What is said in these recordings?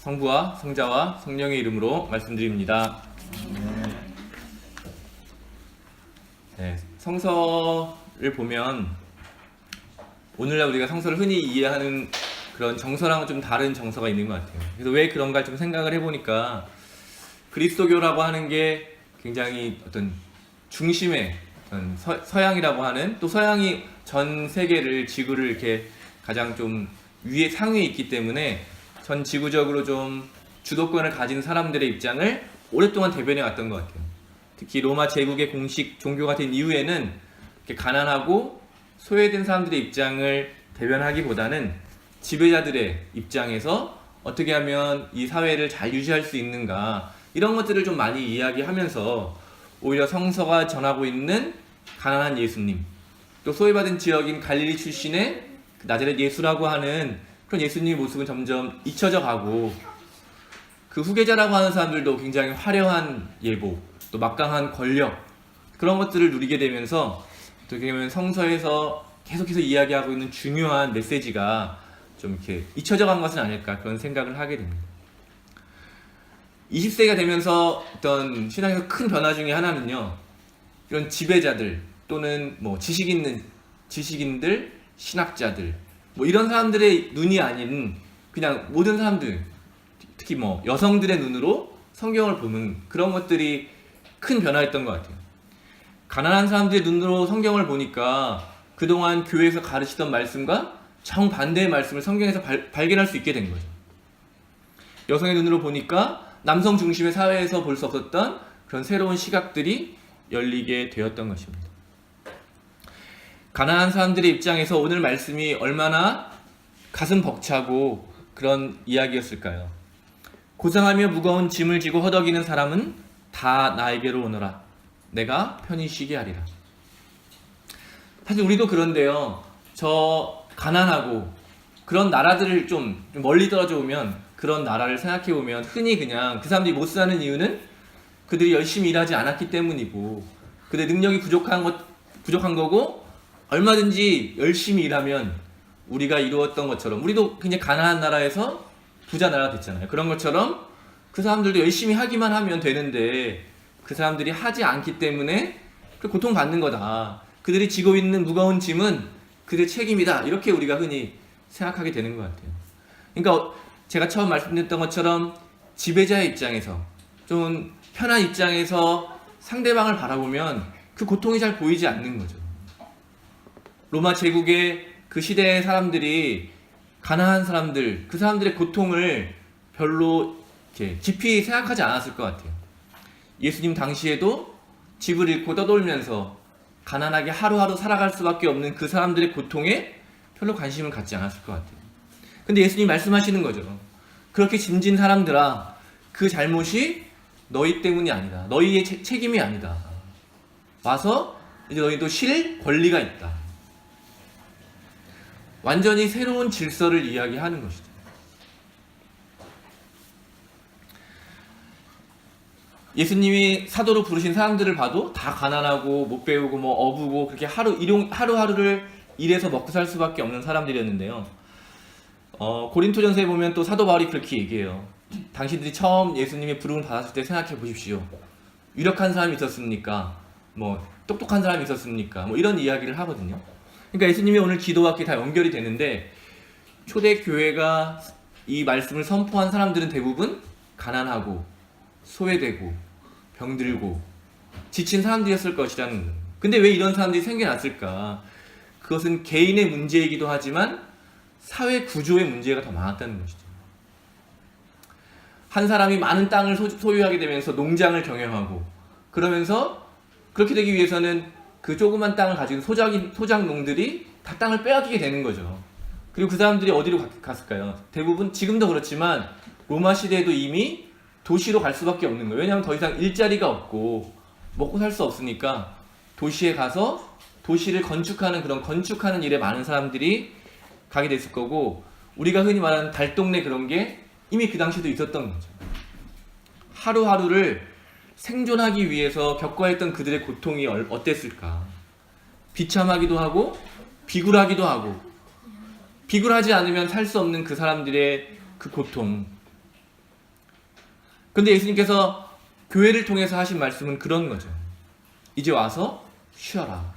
성부와 성자와 성령의 이름으로 말씀드립니다. 네, 성서를 보면 오늘날 우리가 성서를 흔히 이해하는 그런 정서랑은 좀 다른 정서가 있는 것 같아요. 그래서 왜 그런가 좀 생각을 해보니까 그리스도교라고 하는 게 굉장히 어떤 중심의 어떤 서양이라고 하는, 또 서양이 전 세계를, 지구를 이렇게 가장 좀 위에 상위에 있기 때문에 전 지구적으로 좀 주도권을 가진 사람들의 입장을 오랫동안 대변해 왔던 것 같아요. 특히 로마 제국의 공식 종교가 된 이후에는 이렇게 가난하고 소외된 사람들의 입장을 대변하기보다는 지배자들의 입장에서 어떻게 하면 이 사회를 잘 유지할 수 있는가, 이런 것들을 좀 많이 이야기하면서 오히려 성서가 전하고 있는 가난한 예수님, 또 소외받은 지역인 갈릴리 출신의 나자렛 예수라고 하는 그런 예수님의 모습은 점점 잊혀져 가고, 그 후계자라고 하는 사람들도 굉장히 화려한 예복, 또 막강한 권력, 그런 것들을 누리게 되면서 어떻게 보면 성서에서 계속해서 이야기하고 있는 중요한 메시지가 좀 이렇게 잊혀져 간 것은 아닐까, 그런 생각을 하게 됩니다. 20세기가 되면서 어떤 신앙에서 큰 변화 중에 하나는요, 이런 지배자들 또는 뭐 지식인들, 신학자들, 뭐 이런 사람들의 눈이 아닌 그냥 모든 사람들, 특히 뭐 여성들의 눈으로 성경을 보는 그런 것들이 큰 변화였던 것 같아요. 가난한 사람들의 눈으로 성경을 보니까 그동안 교회에서 가르치던 말씀과 정반대의 말씀을 성경에서 발견할 수 있게 된 거죠. 여성의 눈으로 보니까 남성 중심의 사회에서 볼 수 없었던 그런 새로운 시각들이 열리게 되었던 것입니다. 가난한 사람들의 입장에서 오늘 말씀이 얼마나 가슴 벅차고 그런 이야기였을까요? 고상하며 무거운 짐을 지고 허덕이는 사람은 다 나에게로 오너라. 내가 편히 쉬게 하리라. 사실 우리도 그런데요, 저 가난하고 그런 나라들을 좀 멀리 떨어져 오면, 그런 나라를 생각해 보면 흔히 그냥 그 사람들이 못 사는 이유는 그들이 열심히 일하지 않았기 때문이고, 그들의 능력이 부족한 거고, 얼마든지 열심히 일하면 우리가 이루었던 것처럼, 우리도 굉장히 가난한 나라에서 부자 나라가 됐잖아요. 그런 것처럼 그 사람들도 열심히 하기만 하면 되는데 그 사람들이 하지 않기 때문에 고통받는 거다. 그들이 지고 있는 무거운 짐은 그들의 책임이다. 이렇게 우리가 흔히 생각하게 되는 것 같아요. 그러니까 제가 처음 말씀드렸던 것처럼 지배자의 입장에서, 좀 편한 입장에서 상대방을 바라보면 그 고통이 잘 보이지 않는 거죠. 로마 제국의 그 시대의 사람들이 가난한 사람들, 그 사람들의 고통을 별로 이렇게 깊이 생각하지 않았을 것 같아요. 예수님 당시에도 집을 잃고 떠돌면서 가난하게 하루하루 살아갈 수밖에 없는 그 사람들의 고통에 별로 관심을 갖지 않았을 것 같아요. 근데 예수님 말씀하시는 거죠. 그렇게 짐진 사람들아, 그 잘못이 너희 때문이 아니다. 너희의 책임이 아니다. 와서 이제 너희도 쉴 권리가 있다. 완전히 새로운 질서를 이야기하는 것이죠. 예수님이 사도로 부르신 사람들을 봐도 다 가난하고 못 배우고 뭐 어부고 그렇게 하루하루를 일해서 먹고 살 수밖에 없는 사람들이었는데요. 고린토전서에 보면 또 사도 바울이 그렇게 얘기해요. 당신들이 처음 예수님의 부름을 받았을 때 생각해 보십시오. 유력한 사람이 있었습니까? 뭐 똑똑한 사람이 있었습니까? 뭐 이런 이야기를 하거든요. 그러니까 예수님이 오늘 기도와 다 연결이 되는데, 초대 교회가 이 말씀을 선포한 사람들은 대부분 가난하고 소외되고 병들고 지친 사람들이었을 것이라는 거예요. 근데 왜 이런 사람들이 생겨났을까? 그것은 개인의 문제이기도 하지만 사회 구조의 문제가 더 많았다는 것이죠. 한 사람이 많은 땅을 소유하게 되면서 농장을 경영하고, 그러면서 그렇게 되기 위해서는 그 조그만 땅을 가지고 소작농들이 다 땅을 빼앗기게 되는 거죠. 그리고 그 사람들이 어디로 갔을까요? 대부분 지금도 그렇지만 로마 시대에도 이미 도시로 갈 수밖에 없는 거예요. 왜냐하면 더 이상 일자리가 없고 먹고 살 수 없으니까 도시에 가서 도시를 건축하는 일에 많은 사람들이 가게 됐을 거고, 우리가 흔히 말하는 달동네, 그런 게 이미 그 당시에도 있었던 거죠. 하루하루를 생존하기 위해서 겪어야 했던 그들의 고통이 어땠을까? 비참하기도 하고 비굴하기도 하고, 비굴하지 않으면 살 수 없는 그 사람들의 그 고통, 근데 예수님께서 교회를 통해서 하신 말씀은 그런 거죠. 이제 와서 쉬어라.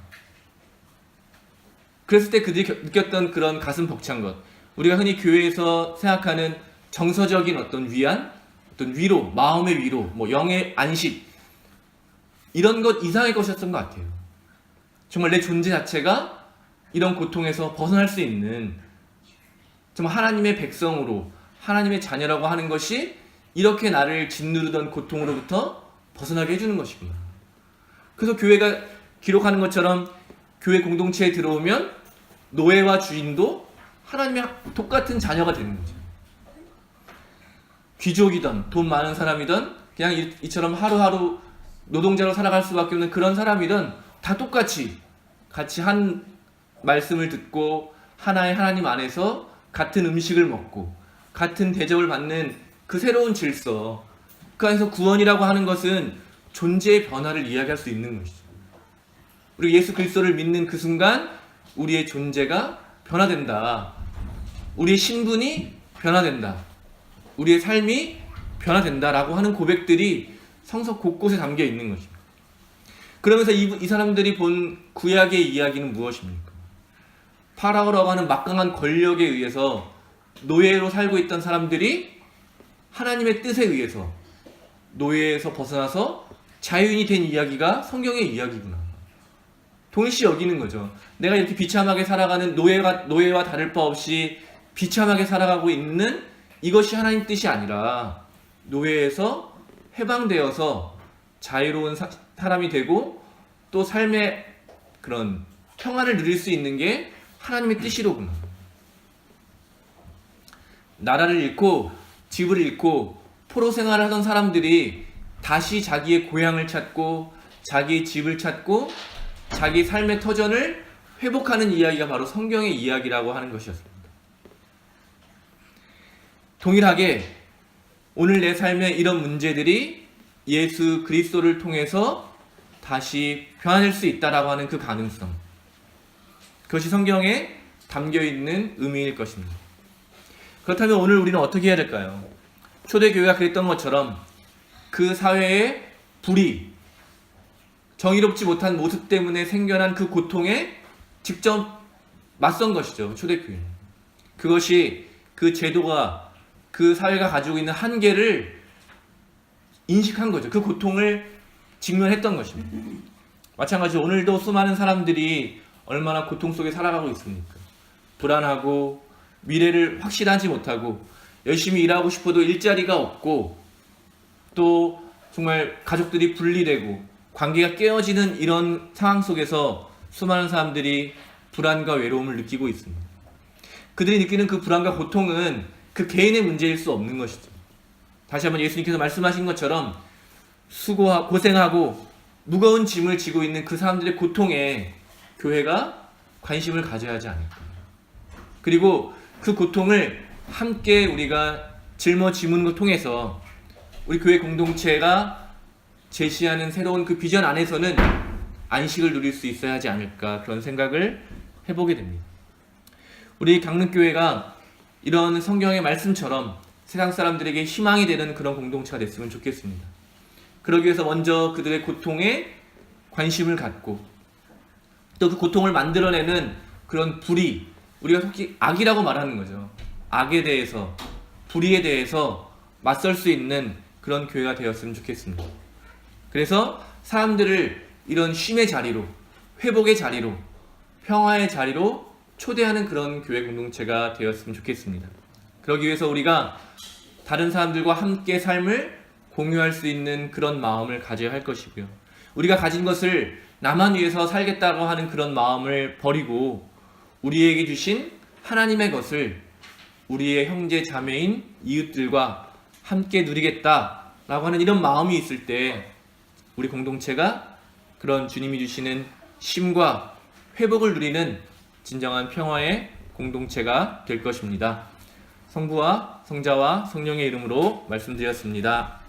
그랬을 때 그들이 느꼈던 그런 가슴 벅찬 것, 우리가 흔히 교회에서 생각하는 정서적인 어떤 위안, 어떤 위로, 마음의 위로, 뭐 영의 안식, 이런 것 이상의 것이었던 것 같아요. 정말 내 존재 자체가 이런 고통에서 벗어날 수 있는, 정말 하나님의 백성으로, 하나님의 자녀라고 하는 것이 이렇게 나를 짓누르던 고통으로부터 벗어나게 해주는 것이구나. 그래서 교회가 기록하는 것처럼 교회 공동체에 들어오면 노예와 주인도 하나님의 똑같은 자녀가 되는 거죠. 귀족이든 돈 많은 사람이든 그냥 이처럼 하루하루 노동자로 살아갈 수밖에 없는 그런 사람이든 다 똑같이 같이 한 말씀을 듣고 하나의 하나님 안에서 같은 음식을 먹고 같은 대접을 받는 그 새로운 질서, 그 안에서 구원이라고 하는 것은 존재의 변화를 이야기할 수 있는 것이죠. 우리 예수 그리스도를 믿는 그 순간 우리의 존재가 변화된다. 우리의 신분이 변화된다. 우리의 삶이 변화된다라고 하는 고백들이 성서 곳곳에 담겨 있는 것입니다. 그러면서 이 사람들이 본 구약의 이야기는 무엇입니까? 파라오라고 하는 막강한 권력에 의해서 노예로 살고 있던 사람들이 하나님의 뜻에 의해서 노예에서 벗어나서 자유인이 된 이야기가 성경의 이야기구나. 동일시 여기는 거죠. 내가 이렇게 비참하게 살아가는 노예와 다를 바 없이 비참하게 살아가고 있는 이것이 하나님 뜻이 아니라 노예에서 해방되어서 자유로운 사람이 되고 또 삶의 그런 평안을 누릴 수 있는 게 하나님의 뜻이로구나. 나라를 잃고 집을 잃고 포로 생활을 하던 사람들이 다시 자기의 고향을 찾고 자기의 집을 찾고 자기 삶의 터전을 회복하는 이야기가 바로 성경의 이야기라고 하는 것이었습니다. 동일하게 오늘 내 삶의 이런 문제들이 예수 그리스도를 통해서 다시 변화될 수 있다라고 하는 그 가능성, 그것이 성경에 담겨있는 의미일 것입니다. 그렇다면 오늘 우리는 어떻게 해야 될까요? 초대교회가 그랬던 것처럼 그 사회의 불의, 정의롭지 못한 모습 때문에 생겨난 그 고통에 직접 맞선 것이죠. 초대교회는. 그것이 그 제도가, 그 사회가 가지고 있는 한계를 인식한 거죠. 그 고통을 직면했던 것입니다. 마찬가지로 오늘도 수많은 사람들이 얼마나 고통 속에 살아가고 있습니까? 불안하고 미래를 확실하지 못하고 열심히 일하고 싶어도 일자리가 없고 또 정말 가족들이 분리되고 관계가 깨어지는 이런 상황 속에서 수많은 사람들이 불안과 외로움을 느끼고 있습니다. 그들이 느끼는 그 불안과 고통은 그 개인의 문제일 수 없는 것이죠. 다시 한번 예수님께서 말씀하신 것처럼 수고하고 고생하고 무거운 짐을 지고 있는 그 사람들의 고통에 교회가 관심을 가져야 하지 않을까. 그리고 그 고통을 함께 우리가 짊어지는 것 통해서 우리 교회 공동체가 제시하는 새로운 그 비전 안에서는 안식을 누릴 수 있어야 하지 않을까, 그런 생각을 해보게 됩니다. 우리 강릉교회가 이런 성경의 말씀처럼 세상 사람들에게 희망이 되는 그런 공동체가 됐으면 좋겠습니다. 그러기 위해서 먼저 그들의 고통에 관심을 갖고 또 그 고통을 만들어내는 그런 불의, 우리가 속히 악이라고 말하는 거죠. 악에 대해서, 불의에 대해서 맞설 수 있는 그런 교회가 되었으면 좋겠습니다. 그래서 사람들을 이런 쉼의 자리로, 회복의 자리로, 평화의 자리로 초대하는 그런 교회 공동체가 되었으면 좋겠습니다. 그러기 위해서 우리가 다른 사람들과 함께 삶을 공유할 수 있는 그런 마음을 가져야 할 것이고요. 우리가 가진 것을 나만 위해서 살겠다고 하는 그런 마음을 버리고 우리에게 주신 하나님의 것을 우리의 형제 자매인 이웃들과 함께 누리겠다라고 하는 이런 마음이 있을 때 우리 공동체가 그런 주님이 주시는 쉼과 회복을 누리는 진정한 평화의 공동체가 될 것입니다. 성부와 성자와 성령의 이름으로 말씀드렸습니다.